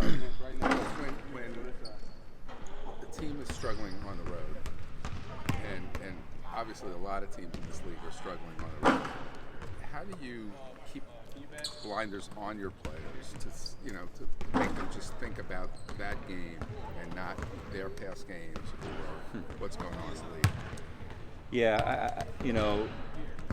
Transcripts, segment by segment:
when the team is struggling on the road, and obviously a lot of teams in this league are struggling on the road, how do you keep blinders on your players to make them just think about that game and not their past games or what's going on in the league? Yeah,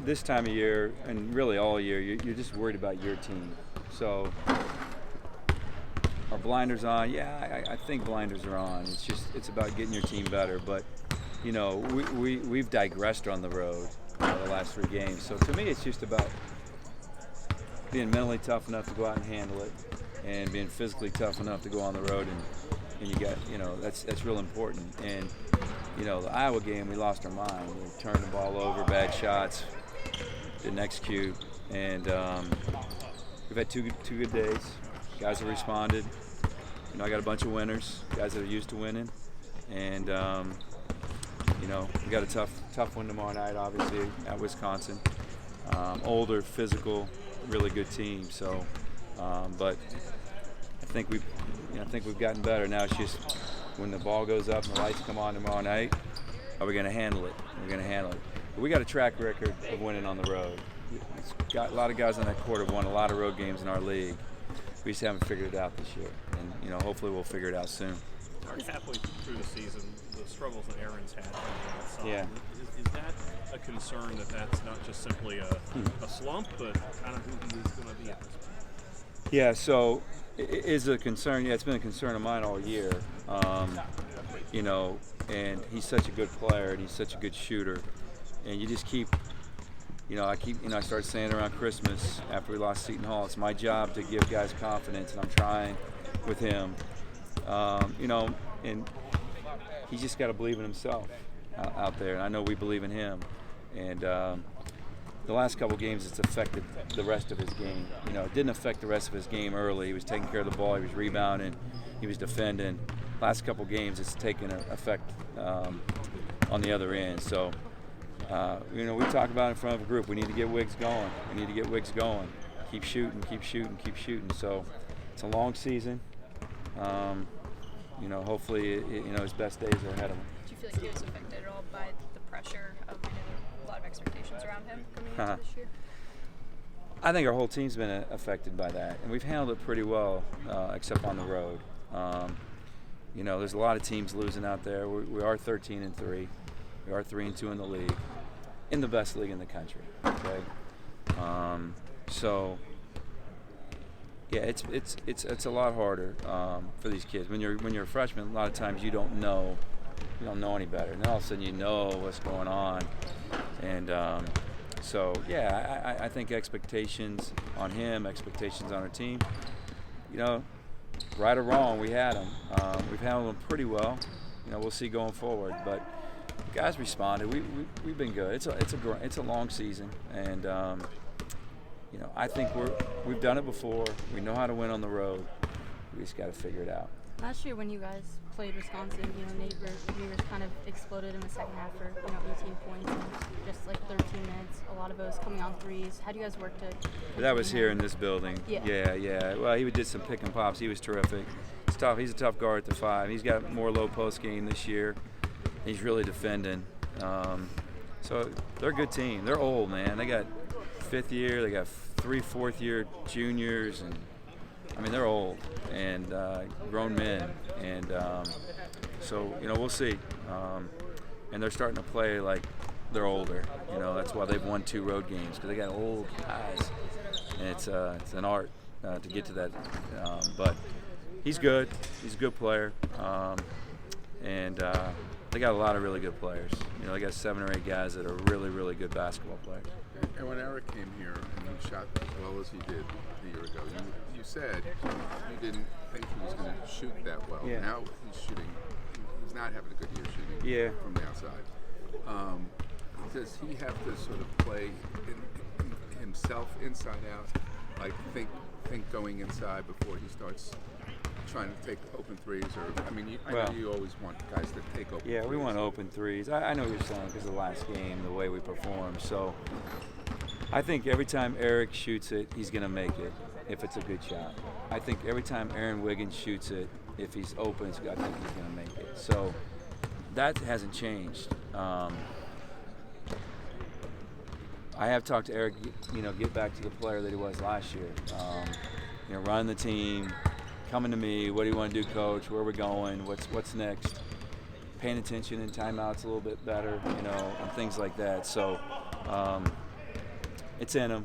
this time of year and really all year, you're just worried about your team. So are blinders on? Yeah, I think blinders are on. It's about getting your team better. But we've digressed on the road the last 3 games. So to me, it's just about being mentally tough enough to go out and handle it, and being physically tough enough to go on the road, and you got that's real important. And the Iowa game, we lost our mind. We turned the ball over, bad shots, didn't execute, and we've had two good days. Guys have responded. I got a bunch of winners, guys that are used to winning, and we got a tough one tomorrow night, obviously at Wisconsin. Older, physical, really good team. So, but I think we've gotten better. Now it's just when the ball goes up and the lights come on tomorrow night, are we going to handle it? We're going to handle it. But we got a track record of winning on the road. Got a lot of guys on that court have won a lot of road games in our league. We just haven't figured it out this year, and hopefully we'll figure it out soon. Halfway through the season, the struggles that Aaron's had on the outside, yeah. Is that a concern that's not just simply a slump, but kind of who he is going to be at this point? Yeah, so it is a concern. Yeah, it's been a concern of mine all year. And he's such a good player, and he's such a good shooter, and you just keep. I started saying around Christmas after we lost Seton Hall, it's my job to give guys confidence, and I'm trying with him. And he's just got to believe in himself out there, and I know we believe in him. And the last couple games, it's affected the rest of his game. It didn't affect the rest of his game early. He was taking care of the ball, he was rebounding, he was defending. Last couple games, it's taken an effect on the other end. So. We talk about it in front of a group. We need to get Wiggs going. Keep shooting. So it's a long season. Hopefully, his best days are ahead of him. Do you feel like he was affected at all by the pressure of a lot of expectations around him coming into this year? I think our whole team's been affected by that, and we've handled it pretty well, except on the road. There's a lot of teams losing out there. We are 13-3. We are 3-2 in the league, in the best league in the country. Okay, so yeah, it's a lot harder for these kids. When you're a freshman, a lot of times you don't know any better, and all of a sudden you know what's going on, and so yeah, I think expectations on him, expectations on our team. Right or wrong, we had them. We've handled them pretty well. We'll see going forward, but. Guys responded. We've been good. It's a long season, and I think we've done it before. We know how to win on the road. We just got to figure it out. Last year, when you guys played Wisconsin, Nate Reuvers kind of exploded in the second half for 18 points in just like 13 minutes. A lot of those coming on threes. How do you guys work to? That was here in this building. Yeah. Well, he did some pick and pops. He was terrific. He's tough. He's a tough guard at the 5. He's got more low post game this year. He's really defending. So they're a good team. They're old, man. They got 5th year. They got 3 4th-year juniors, and they're old and grown men. And so we'll see. And they're starting to play like they're older. That's why they've won 2 road games, because they got old guys. And it's an art to get to that. But he's good. He's a good player. They got a lot of really good players. They got 7 or 8 guys that are really, really good basketball players. And when Eric came here and he shot as well as he did a year ago, you said you didn't think he was going to shoot that well. Yeah. Now he's shooting. He's not having a good year shooting from the outside. Does he have to sort of play himself inside out, like think going inside before he starts trying to take open threes? Or I know you always want guys to take open threes. Yeah, we want open threes. I know what you're saying because of the last game, the way we performed. So I think every time Eric shoots it, he's going to make it if it's a good shot. I think every time Aaron Wiggins shoots it, if he's open, I think he's going to make it. So that hasn't changed. I have talked to Eric, get back to the player that he was last year. Run the team, coming to me, what do you want to do, coach? Where are we going? What's next? Paying attention in timeouts a little bit better, and things like that. So it's in him.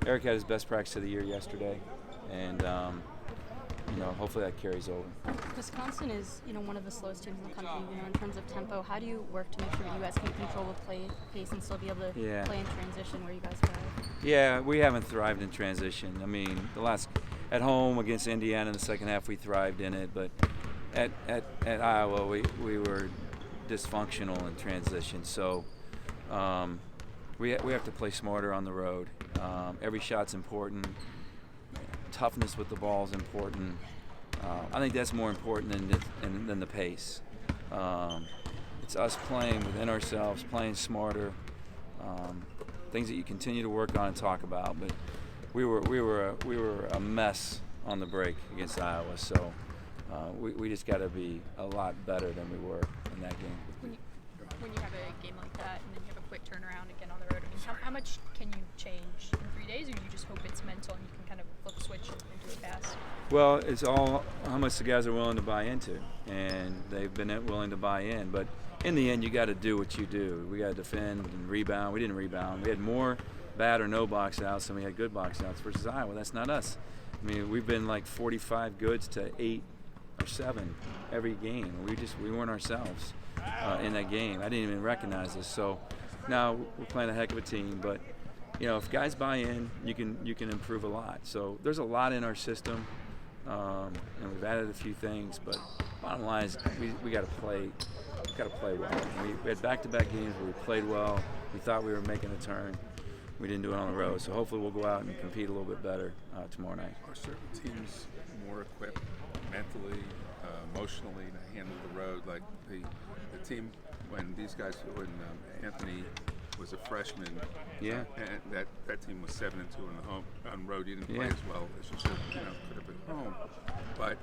Eric had his best practice of the year yesterday, and hopefully that carries over. Wisconsin is, one of the slowest teams in the country, in terms of tempo. How do you work to make sure you guys can control the pace and still be able to play in transition where you guys thrive? Yeah, we haven't thrived in transition. I mean, at home against Indiana in the second half, we thrived in it, but at Iowa, we were dysfunctional in transition. So we have to play smarter on the road. Every shot's important. Toughness with the ball is important. I think that's more important than the pace. It's us playing within ourselves, playing smarter, things that you continue to work on and talk about. But we were a mess on the break against Iowa, so we just got to be a lot better than we were in that game. When you have a game like that and then you have a quick turnaround again on the road, how much can you change in 3 days, or you just hope it's mental and you can kind of flip switch and do it fast? Well, it's all how much the guys are willing to buy into, and they've been willing to buy in. But in the end, you got to do what you do. We got to defend and rebound. We didn't rebound. We had more bad or no box outs than we had good box outs versus Iowa. That's not us. I mean, we've been like 45 goods to 8 or 7 every game. We weren't ourselves in that game. I didn't even recognize this. So now we're playing a heck of a team, but if guys buy in, you can improve a lot. So there's a lot in our system, and we've added a few things. But bottom line is we got to play well. We had back-to-back games where we played well. We thought we were making a turn. We didn't do it on the road. So hopefully we'll go out and compete a little bit better tomorrow night. Are certain teams more equipped mentally, emotionally to handle the road? Like the team when Anthony was a freshman. Yeah. And that team was 7-2 on road. You didn't play as well as you should. Could have been home. But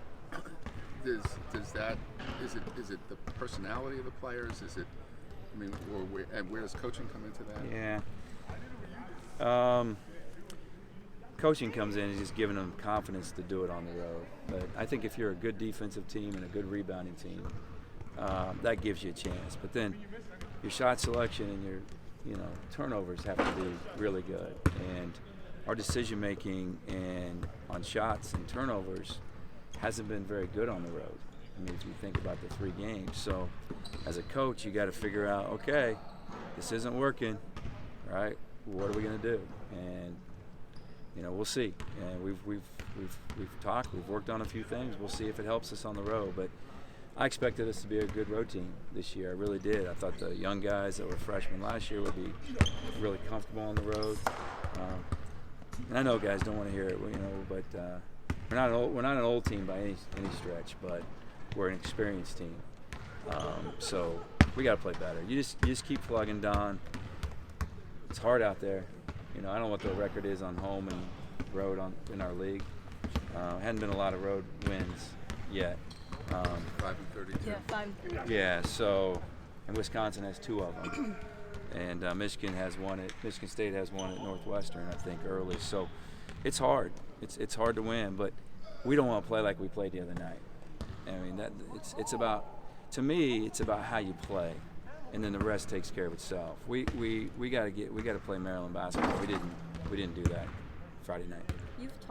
does that is it the personality of the players? Is it? I mean, where does coaching come into that? Yeah. Coaching comes in and just giving them confidence to do it on the road. But I think if you're a good defensive team and a good rebounding team, that gives you a chance. But then your shot selection and your turnovers have to be really good. And our decision making and on shots and turnovers hasn't been very good on the road. I mean, if you think about the 3 games. So as a coach, you got to figure out, okay, this isn't working, right? What are we going to do? And we'll see. And we've talked. We've worked on a few things. We'll see if it helps us on the road. But I expected us to be a good road team this year. I really did. I thought the young guys that were freshmen last year would be really comfortable on the road. And I know guys don't want to hear it, but we're not an old team by any stretch, but we're an experienced team. So we got to play better. You just keep plugging, Don. It's hard out there. I don't know what the record is on home and road in our league. Hadn't been a lot of road wins yet. 5-32. Yeah, 5-3. Yeah. So, and Wisconsin has 2 of them, and Michigan State has one at Northwestern, I think, early. So, it's hard. It's hard to win, but we don't want to play like we played the other night. I mean, it's about, to me, it's about how you play, and then the rest takes care of itself. We got to play Maryland basketball. We didn't do that Friday night.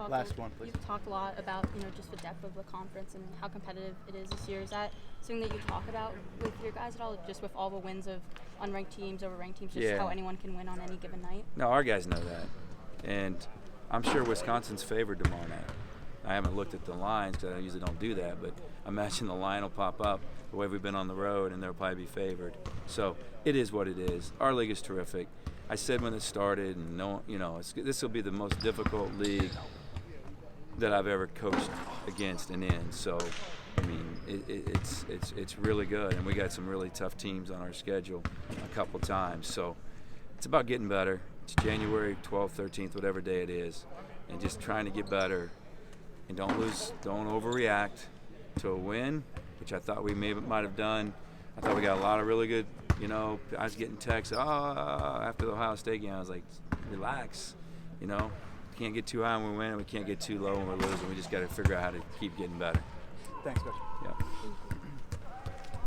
Last one, please. You've talked a lot about just the depth of the conference and how competitive it is this year. Is that something that you talk about with your guys at all? Just with all the wins of unranked teams over ranked teams, just how anyone can win on any given night? No, our guys know that, and I'm sure Wisconsin's favored tomorrow night. I haven't looked at the lines because I usually don't do that, but I imagine the line will pop up the way we've been on the road, and they'll probably be favored. So it is what it is. Our league is terrific. I said when it started, and this will be the most difficult league that I've ever coached against and in. So, I mean, it's really good, and we got some really tough teams on our schedule a couple times. So it's about getting better. It's January 12th, 13th, whatever day it is, and just trying to get better and don't overreact to a win, which I thought we might have done. I thought we got a lot of really good, I was getting texts, after the Ohio State game. I was like, relax, we can't get too high when we win, and we can't get too low when we're losing. We just got to figure out how to keep getting better. Thanks, Coach. Yeah.